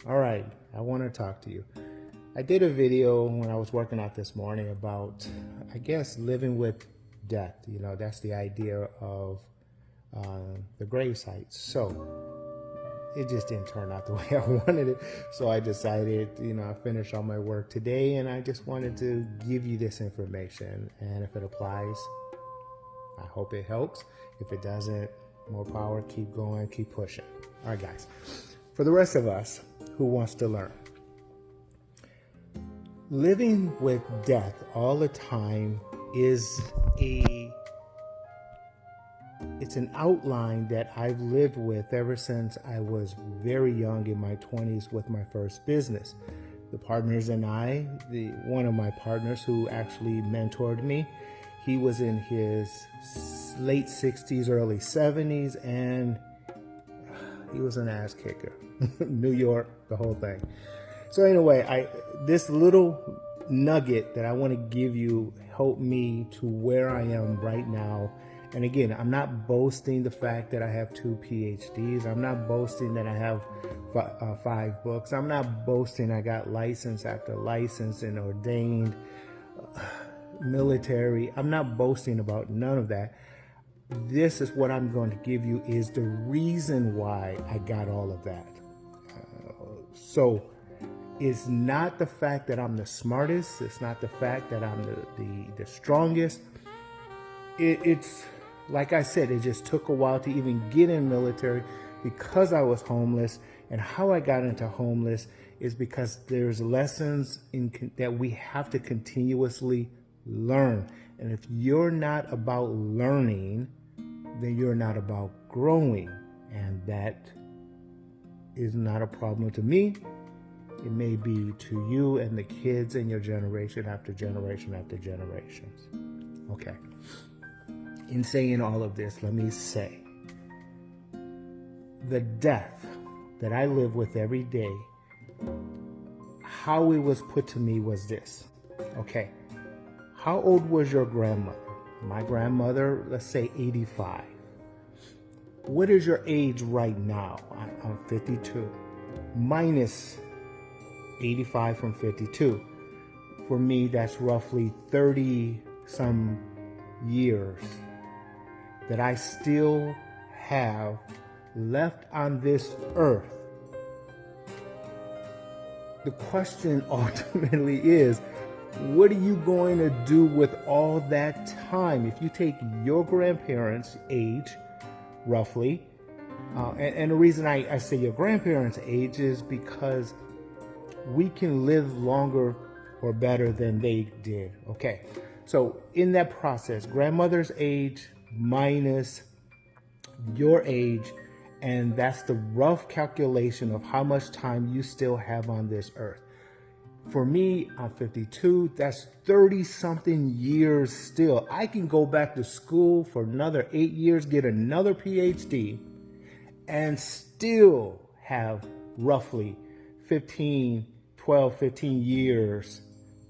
All right, I want to talk to you. I did a video when I was working out this morning about, I guess, living with death. You know, that's the idea of the grave sites. So it just didn't turn out the way I wanted it. So I decided, I finished all my work today and I just wanted to give you this information. And if it applies, I hope it helps. If it doesn't, more power, keep going, keep pushing. All right, guys. For the rest of us who wants to learn, living with death all the time is it's an outline that I've lived with ever since I was very young in my 20s with my first business. The partners and I, one of my partners who actually mentored me, he was in his late 60s, early 70s, and he was an ass kicker. New York, the whole thing. So anyway, this little nugget that I want to give you helped me to where I am right now. And again, I'm not boasting the fact that I have 2 PhDs. I'm not boasting that I have 5 books. I'm not boasting I got license after license and ordained military. I'm not boasting about none of that. This is what I'm going to give you is the reason why I got all of that. So it's not the fact that I'm the smartest. It's not the fact that I'm the strongest. It's like I said, it just took a while to even get in military because I was homeless. And how I got into homeless is because there's lessons that we have to continuously learn. And if you're not about learning, then you're not about growing. And that is not a problem to me. It may be to you and the kids and your generation after generation after generations. Okay. In saying all of this, let me say, the death that I live with every day, how it was put to me was this. Okay. How old was your grandmother? My grandmother, let's say 85. What is your age right now? I'm 52. Minus 85 from 52. For me, that's roughly 30 some years that I still have left on this earth. The question ultimately is, what are you going to do with all that time? If you take your grandparents' age, roughly, and the reason I say your grandparents' age is because we can live longer or better than they did. Okay, so in that process, grandmother's age minus your age, and that's the rough calculation of how much time you still have on this earth. For me, I'm 52. That's 30 something years still. I can go back to school for another 8 years, get another PhD, and still have roughly 12, 15 years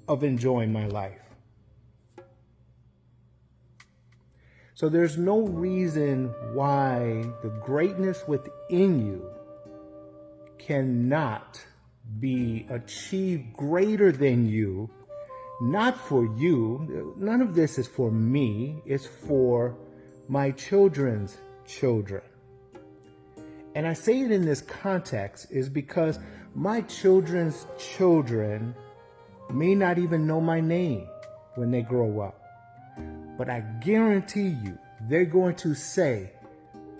of enjoying my life. So there's no reason why the greatness within you cannot be achieved greater than you, not for you. None of this is for me. It's for my children's children. And I say it in this context is because my children's children may not even know my name when they grow up. But I guarantee you, they're going to say,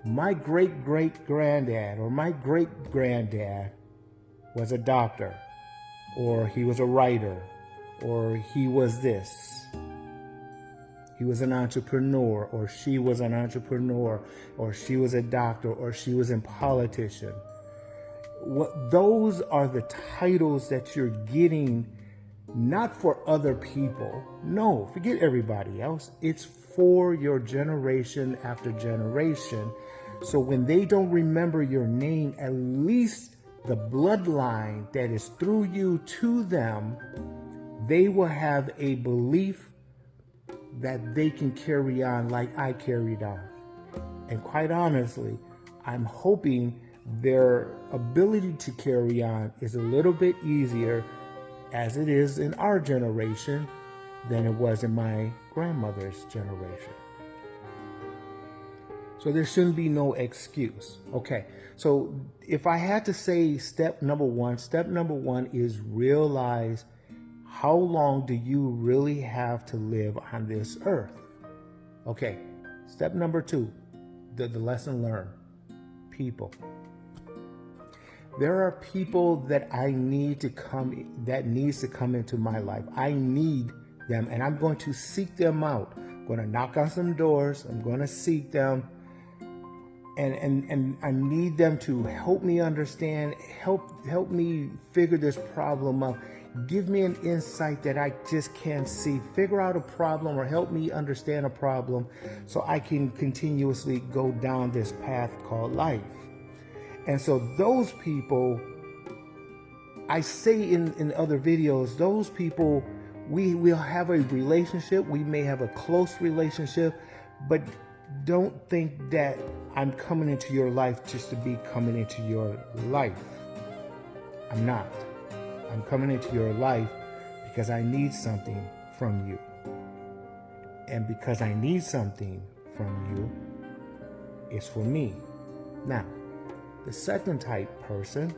my great-great-granddad or my great-granddad was a doctor, or he was a writer, or he was this. He was an entrepreneur, or she was an entrepreneur, or she was a doctor, or she was a politician. Those are the titles that you're getting, not for other people. No, forget everybody else. It's for your generation after generation. So when they don't remember your name, at least the bloodline that is through you to them, they will have a belief that they can carry on like I carried on. And quite honestly, I'm hoping their ability to carry on is a little bit easier as it is in our generation than it was in my grandmother's generation. So there shouldn't be no excuse. Okay, so if I had to say step number one is realize how long do you really have to live on this earth? Okay, step number two, the lesson learned. People. There are people that needs to come into my life. I need them, and I'm going to seek them out. I'm going to knock on some doors. I'm going to seek them, and I need them to help me understand, help me figure this problem out. Give me an insight that I just can't see. Figure out a problem or help me understand a problem so I can continuously go down this path called life. And so those people, I say in other videos, those people, we will have a relationship. We may have a close relationship, but don't think that I'm coming into your life just to be coming into your life. I'm not. I'm coming into your life because I need something from you. And because I need something from you, it's for me. Now, the second type person,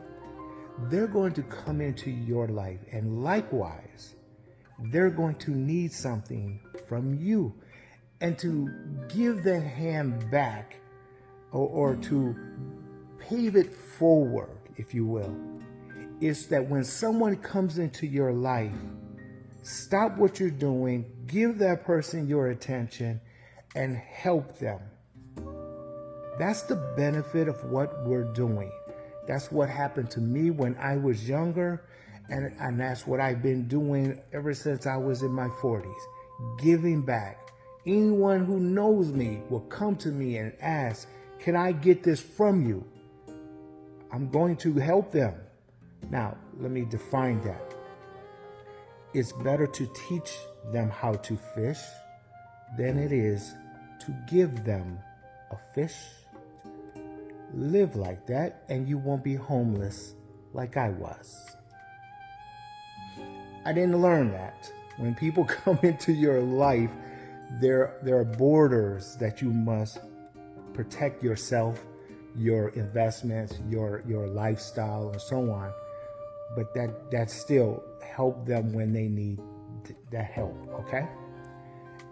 they're going to come into your life, and likewise, they're going to need something from you. And to give that hand back or to pave it forward, if you will, is that when someone comes into your life, stop what you're doing, give that person your attention, and help them. That's the benefit of what we're doing. That's what happened to me when I was younger, and that's what I've been doing ever since I was in my 40s, giving back. Anyone who knows me will come to me and ask, can I get this from you? I'm going to help them. Now, let me define that. It's better to teach them how to fish than it is to give them a fish. Live like that, and you won't be homeless like I was. I didn't learn that. When people come into your life, there are borders that you must protect yourself, your investments, your lifestyle, and so on. But that still help them when they need that help, okay?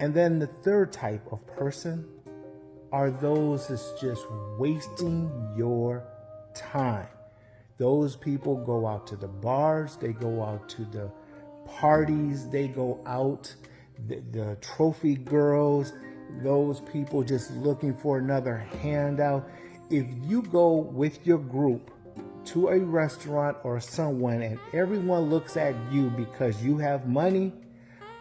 And then the third type of person are those that's just wasting your time. Those people go out to the bars, they go out to the parties, they go out, the trophy girls, those people just looking for another handout. If you go with your group to a restaurant or someone and everyone looks at you because you have money,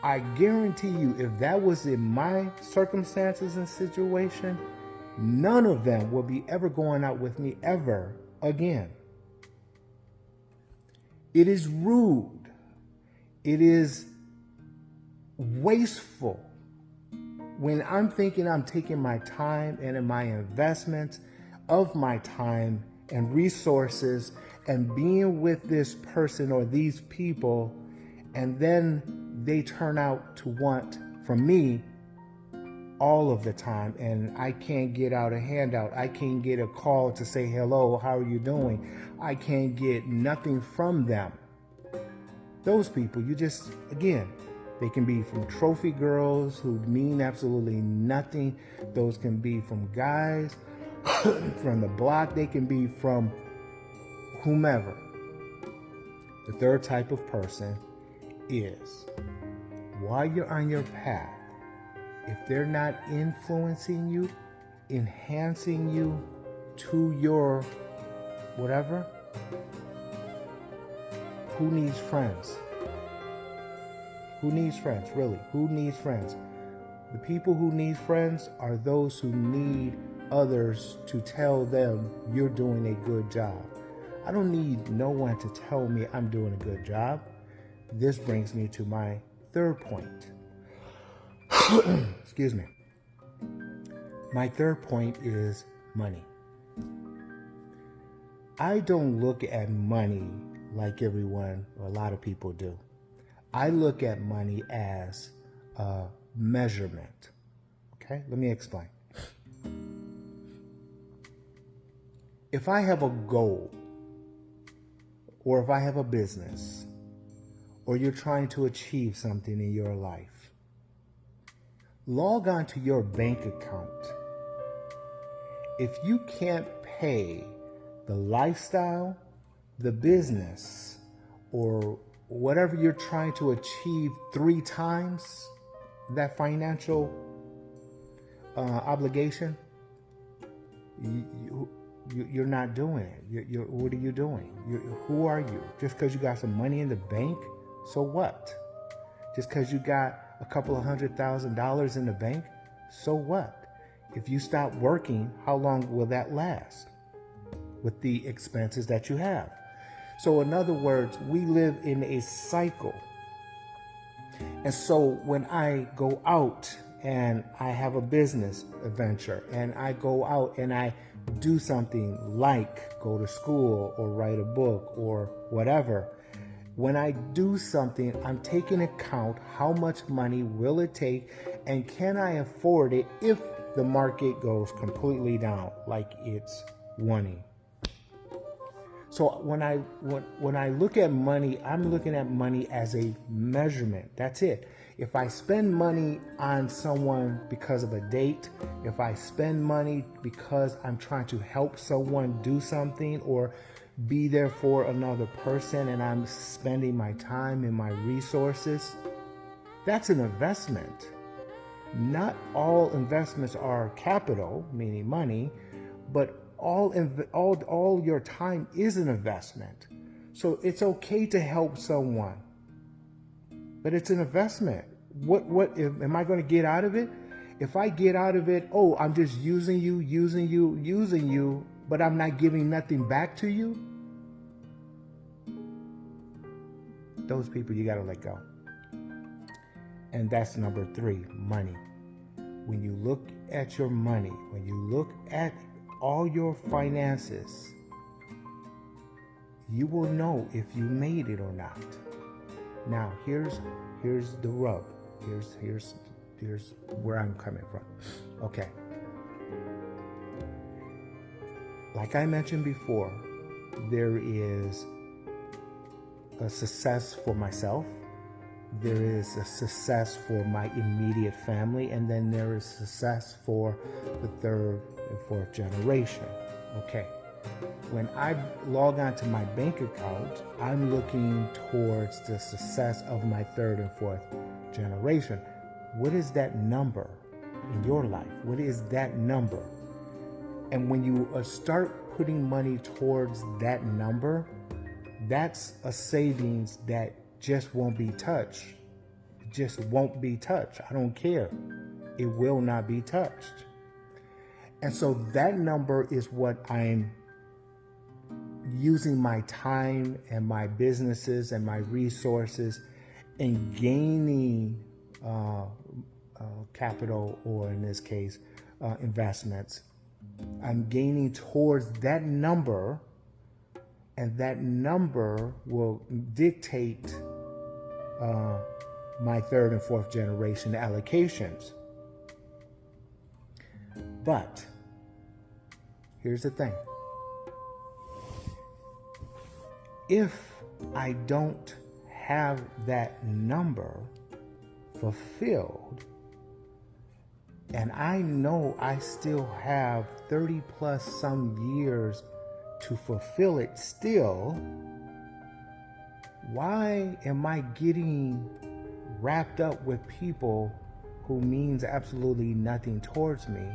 I guarantee you, if that was in my circumstances and situation, none of them will be ever going out with me ever again. It is rude. It is wasteful. When I'm thinking I'm taking my time and in my investments of my time and resources and being with this person or these people, and then they turn out to want from me all of the time, and I can't get out a handout. I can't get a call to say, hello, how are you doing? I can't get nothing from them. Those people, you just, again, they can be from trophy girls who mean absolutely nothing. Those can be from guys from the block. They can be from whomever. The third type of person is, while you're on your path, if they're not influencing you, enhancing you to your whatever, who needs friends? Who needs friends, really? Who needs friends? The people who need friends are those who need others to tell them you're doing a good job. I don't need no one to tell me I'm doing a good job. This brings me to my third point. Excuse me. My third point is money. I don't look at money like everyone, or a lot of people do. I look at money as a measurement. Okay, let me explain. If I have a goal, or if I have a business, or you're trying to achieve something in your life, log on to your bank account. If you can't pay the lifestyle, the business, or whatever you're trying to achieve 3 times that financial obligation, you're not doing it. What are you doing? Who are you? Just because you got some money in the bank, so what? Just because you got a couple of $100,000 in the bank, so what? If you stop working, how long will that last with the expenses that you have? So in other words, we live in a cycle. And so when I go out and I have a business adventure and I go out and I do something like go to school or write a book or whatever, when I do something, I'm taking account how much money will it take and can I afford it if the market goes completely down like it's wanting. So when I look at money, I'm looking at money as a measurement. That's it. If I spend money on someone because of a date, if I spend money because I'm trying to help someone do something or be there for another person and I'm spending my time and my resources, that's an investment. Not all investments are capital, meaning money, but all your time is an investment. So it's okay to help someone, but it's an investment. What am I going to get out of it? If I get out of it, oh, I'm just using you, but I'm not giving nothing back to you, those people you got to let go. And that's number 3, money. When you look at your money, when you look at all your finances, you will know if you made it or not. Now, here's the rub. Here's where I'm coming from. Okay. Like I mentioned before, there is a success for myself. There is a success for my immediate family, and then there is success for the 3rd and 4th generation. Okay. When I log on to my bank account, I'm looking towards the success of my 3rd and 4th generation. What is that number in your life? What is that number? And when you start putting money towards that number, that's a savings that just won't be touched. It just won't be touched. I don't care. It will not be touched. And so that number is what I'm using my time and my businesses and my resources in gaining capital, or in this case, investments. I'm gaining towards that number, and that number will dictate my 3rd and 4th generation allocations. But here's the thing. If I don't have that number fulfilled, and I know I still have 30 plus some years to fulfill it still, why am I getting wrapped up with people who means absolutely nothing towards me?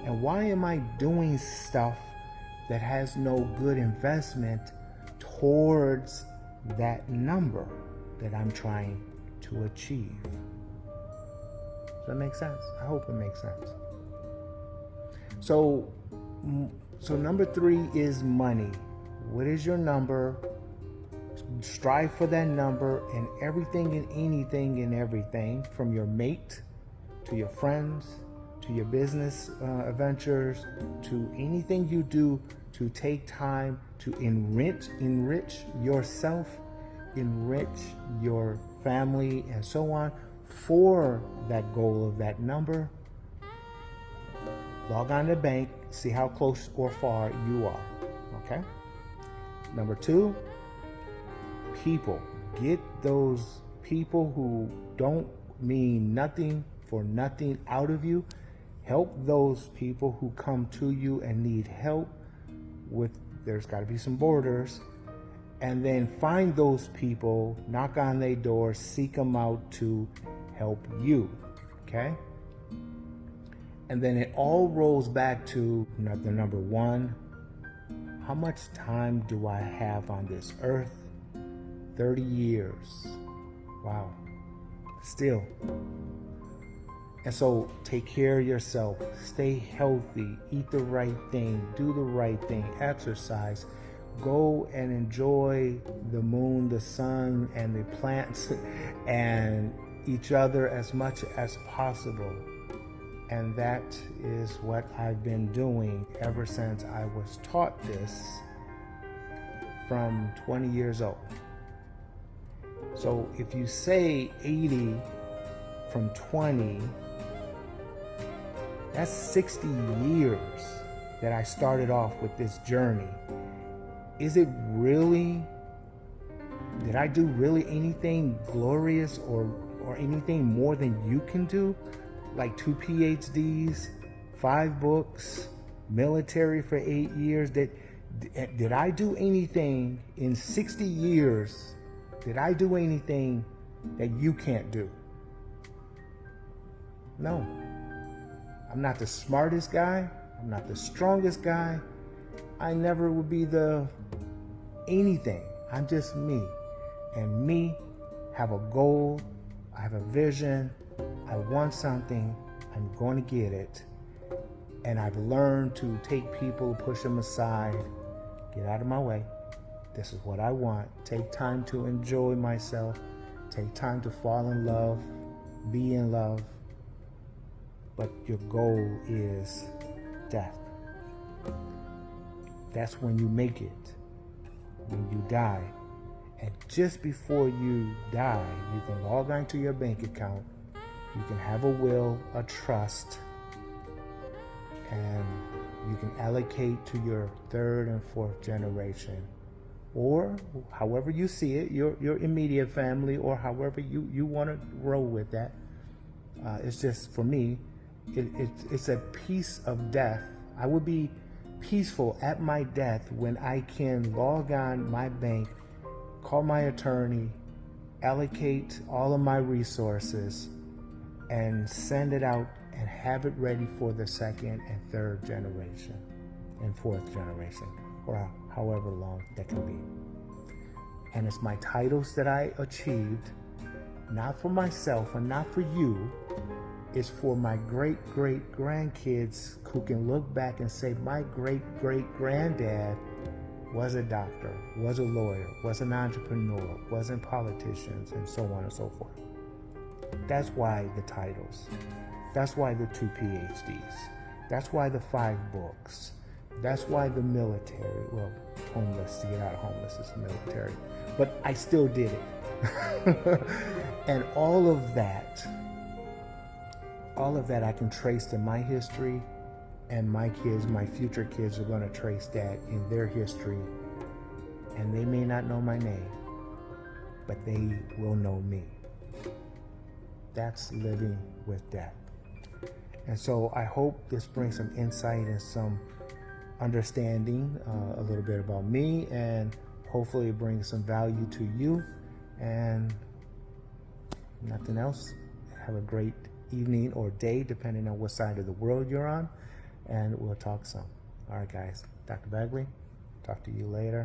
And why am I doing stuff that has no good investment towards that number that I'm trying to achieve? Does that make sense? I hope it makes sense. So number 3 is money. What is your number? Strive for that number, and everything and anything and everything, from your mate to your friends to your business adventures to anything you do to take time to enrich yourself, enrich your family, and so on for that goal of that number. Log on to the bank, see how close or far you are, okay? Number 2, people. Get those people who don't mean nothing for nothing out of you. Help those people who come to you and need help with, there's got to be some borders. And then find those people, knock on their door, seek them out to help you, okay? And then it all rolls back to the number 1. How much time do I have on this earth? 30 years. Wow. Still. And so take care of yourself, stay healthy, eat the right thing, do the right thing, exercise, go and enjoy the moon, the sun, and the plants and each other as much as possible. And that is what I've been doing ever since I was taught this from 20 years old. So if you say 80 from 20, that's 60 years that I started off with this journey. Is it really, did I do really anything glorious or anything more than you can do? Like 2 PhDs, 5 books, military for 8 years. Did I do anything in 60 years? Did I do anything that you can't do? No. I'm not the smartest guy. I'm not the strongest guy. I never would be the anything. I'm just me. And me have a goal. I have a vision. I want something. I'm going to get it. And I've learned to take people, push them aside, get out of my way. This is what I want. Take time to enjoy myself. Take time to fall in love, be in love. But your goal is death. That's when you make it, when you die. And just before you die, you can log onto your bank account. You can have a will, a trust, and you can allocate to your 3rd and 4th generation. Or however you see it, your immediate family, or however you want to roll with that. It's just, for me, it's a piece of death. I would be peaceful at my death when I can log on my bank, call my attorney, allocate all of my resources, and send it out and have it ready for the 2nd and 3rd generation and 4th generation, or however long that can be. And it's my titles that I achieved, not for myself and not for you. It's for my great-great-grandkids who can look back and say, my great-great-granddad was a doctor, was a lawyer, was an entrepreneur, wasn't politicians, and so on and so forth. That's why the titles. That's why the 2 PhDs. That's why the 5 books. That's why the military, well, homeless, to get out of homeless is military. But I still did it. And all of that I can trace to my history, and my kids, my future kids, are going to trace that in their history. And they may not know my name, but they will know me. That's living with death. And so I hope this brings some insight and some understanding, a little bit about me, and hopefully it brings some value to you. And nothing else, have a great evening or day, depending on what side of the world you're on, and we'll talk some. All right, guys. Dr. Bagley, talk to you later.